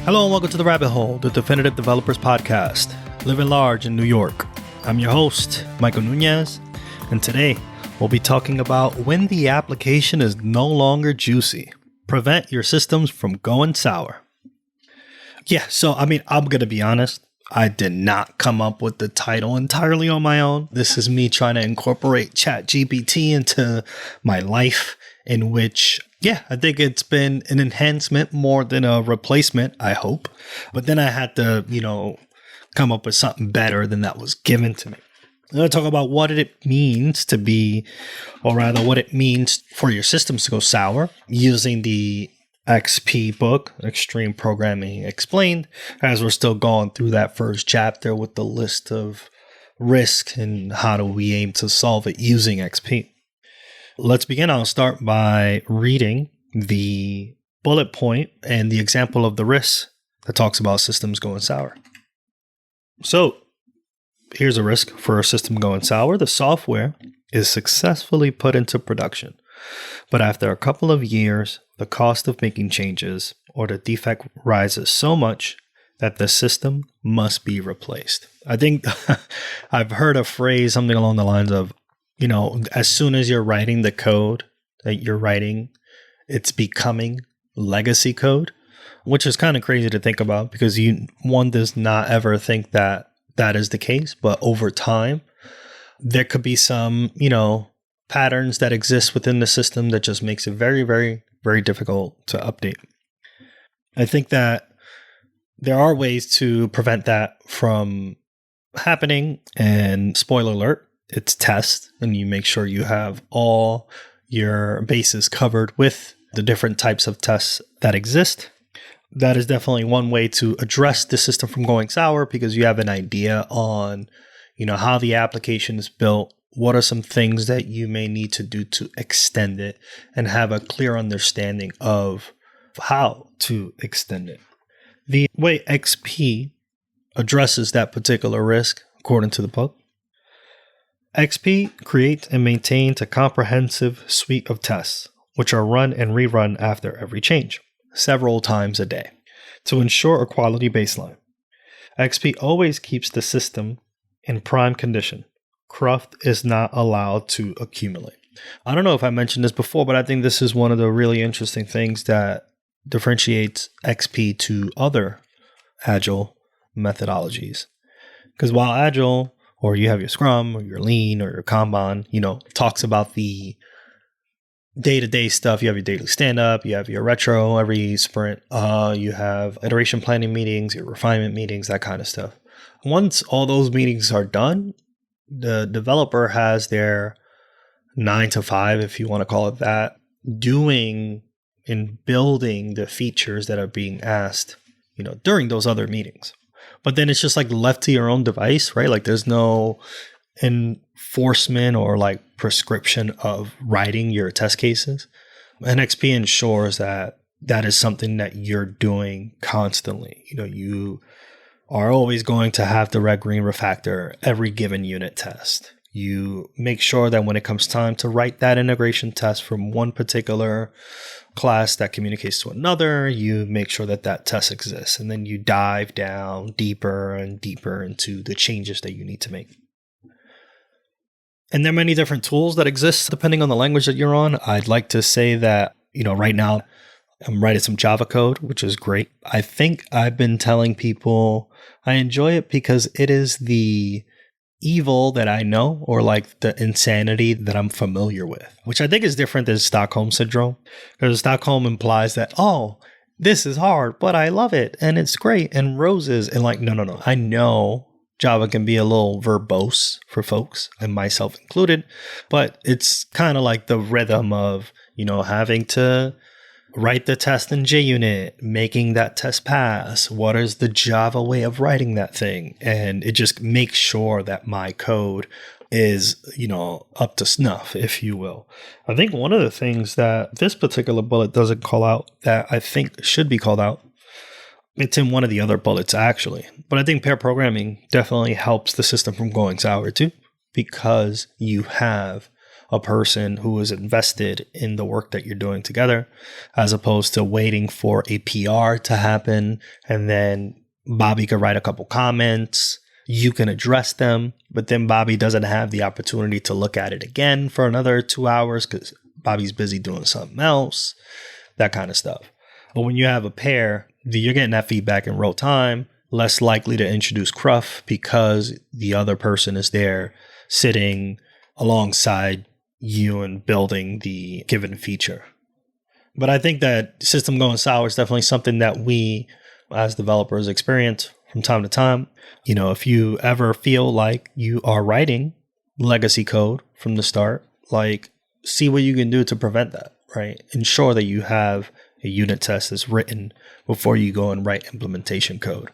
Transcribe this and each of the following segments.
Hello and welcome to The Rabbit Hole, the Definitive Developers Podcast, living large in New York. I'm your host, Michael Nunez, and today we'll be talking about when the application is no longer juicy. Prevent your systems from going sour. I'm going to be honest. I did not come up with the title entirely on my own. This is me trying to incorporate ChatGPT into my life, in which, I think it's been an enhancement more than a replacement, I hope. But then I had to, come up with something better than that was given to me. I'm going to talk about what it means to be, or rather what it means for your systems to go sour using the XP book, Extreme Programming Explained, as we're still going through that first chapter with the list of risks and how do we aim to solve it using XP. Let's begin. I'll start by reading the bullet point and the example of the risk that talks about systems going sour. So here's a risk for a system going sour. The software is successfully put into production, but after a couple of years, the cost of making changes or the defect rises so much that the system must be replaced. I think I've heard a phrase, something along the lines of, as soon as you're writing the code that you're writing, it's becoming legacy code, which is kind of crazy to think about because one does not ever think that that is the case. But over time, there could be some, patterns that exist within the system that just makes it very, very, very difficult to update. I think that there are ways to prevent that from happening. And spoiler alert, it's test, and you make sure you have all your bases covered with the different types of tests that exist. That is definitely one way to address the system from going sour because you have an idea on, how the application is built. What are some things that you may need to do to extend it and have a clear understanding of how to extend it. The way XP addresses that particular risk, according to the book, XP creates and maintains a comprehensive suite of tests, which are run and rerun after every change, several times a day, to ensure a quality baseline. XP always keeps the system in prime condition. Cruft is not allowed to accumulate. I don't know if I mentioned this before, but I think this is one of the really interesting things that differentiates XP to other Agile methodologies. Because while Agile, or you have your Scrum, or your Lean, or your Kanban, talks about the day-to-day stuff. You have your daily stand-up, you have your retro every sprint, you have iteration planning meetings, your refinement meetings, that kind of stuff. Once all those meetings are done, the developer has their 9 to 5, if you want to call it that, doing and building the features that are being asked, during those other meetings. But then it's just like left to your own device, right? Like there's no enforcement or like prescription of writing your test cases. And XP ensures that that is something that you're doing constantly. You are always going to have the red green refactor every given unit test. You make sure that when it comes time to write that integration test from one particular class that communicates to another, you make sure that that test exists. And then you dive down deeper and deeper into the changes that you need to make. And there are many different tools that exist depending on the language that you're on. I'd like to say that, right now I'm writing some Java code, which is great. I think I've been telling people I enjoy it because it is the evil that I know, or like the insanity that I'm familiar with, which I think is different than Stockholm Syndrome. Because Stockholm implies that, this is hard, but I love it and it's great and roses. And like, no. I know Java can be a little verbose for folks, and myself included, but it's kind of like the rhythm of, having to write the test in JUnit, making that test pass. What is the Java way of writing that thing? And it just makes sure that my code is, up to snuff, if you will. I think one of the things that this particular bullet doesn't call out that I think should be called out, it's in one of the other bullets actually, but I think pair programming definitely helps the system from going sour too, because you have a person who is invested in the work that you're doing together, as opposed to waiting for a PR to happen and then Bobby could write a couple comments, you can address them, but then Bobby doesn't have the opportunity to look at it again for another 2 hours because Bobby's busy doing something else, that kind of stuff. But when you have a pair, you're getting that feedback in real time, less likely to introduce cruff because the other person is there sitting alongside you and building the given feature. But I think that system going sour is definitely something that we as developers experience from time to time. You know, if you ever feel like you are writing legacy code from the start, like see what you can do to prevent that, right? Ensure that you have a unit test that's written before you go and write implementation code.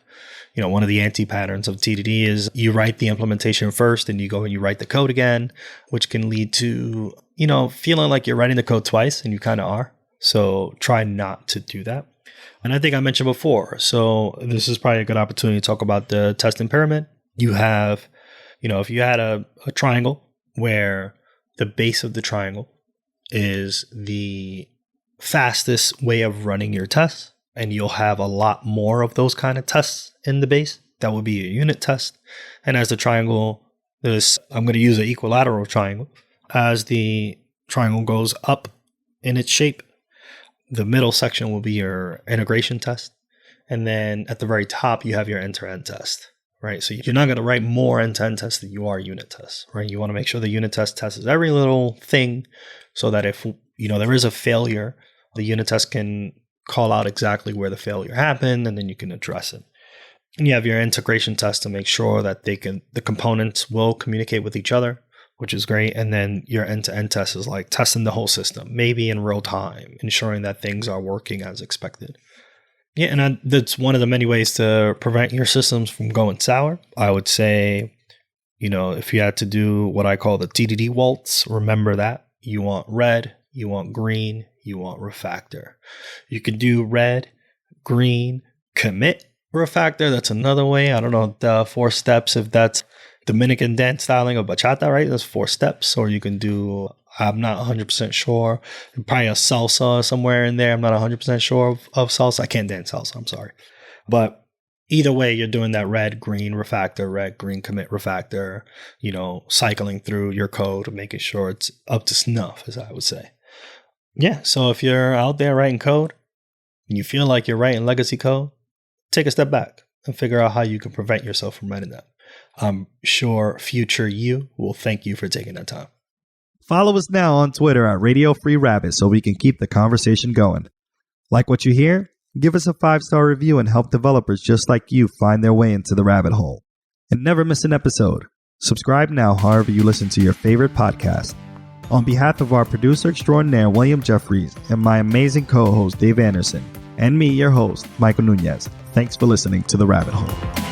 You know, one of the anti-patterns of TDD is you write the implementation first and you go and you write the code again, which can lead to, you know, feeling like you're writing the code twice, and you kind of are. So try not to do that. And I think I mentioned before, so this is probably a good opportunity to talk about the testing pyramid. You have, you know, if you had a triangle where the base of the triangle is the fastest way of running your tests, and you'll have a lot more of those kind of tests in the base, that would be a unit test. And as the triangle is, I'm going to use an equilateral triangle. As the triangle goes up in its shape, the middle section will be your integration test. And then at the very top, you have your end-to-end test, right? So you're not going to write more end-to-end tests than you are unit tests, right? You want to make sure the unit test tests every little thing so that if, you know, there is a failure, the unit test can call out exactly where the failure happened, and then you can address it. And you have your integration test to make sure that the components will communicate with each other, which is great. And then your end-to-end test is like testing the whole system, maybe in real time, ensuring that things are working as expected. Yeah, and that's one of the many ways to prevent your systems from going sour. I would say, you know, if you had to do what I call the TDD waltz, remember that. You want red, you want green, you want refactor. You could do red, green, commit, refactor. That's another way. I don't know the 4 steps, if that's Dominican dance styling of bachata, right? There's 4 steps. Or you can do, I'm not 100% sure, probably a salsa somewhere in there. I'm not 100% sure of salsa. I can't dance salsa, I'm sorry. But either way, you're doing that red, green, refactor, red, green, commit, refactor, you know, cycling through your code, making sure it's up to snuff, as I would say. Yeah, so if you're out there writing code and you feel like you're writing legacy code, take a step back and figure out how you can prevent yourself from writing that. I'm sure future you will thank you for taking that time. Follow us now on Twitter at Radio Free Rabbit so we can keep the conversation going. Like what you hear? Give us a 5-star review and help developers just like you find their way into the rabbit hole. And never miss an episode. Subscribe now however you listen to your favorite podcast. On behalf of our producer extraordinaire, William Jeffries, and my amazing co-host, Dave Anderson, and me, your host, Michael Nunez, thanks for listening to The Rabbit Hole.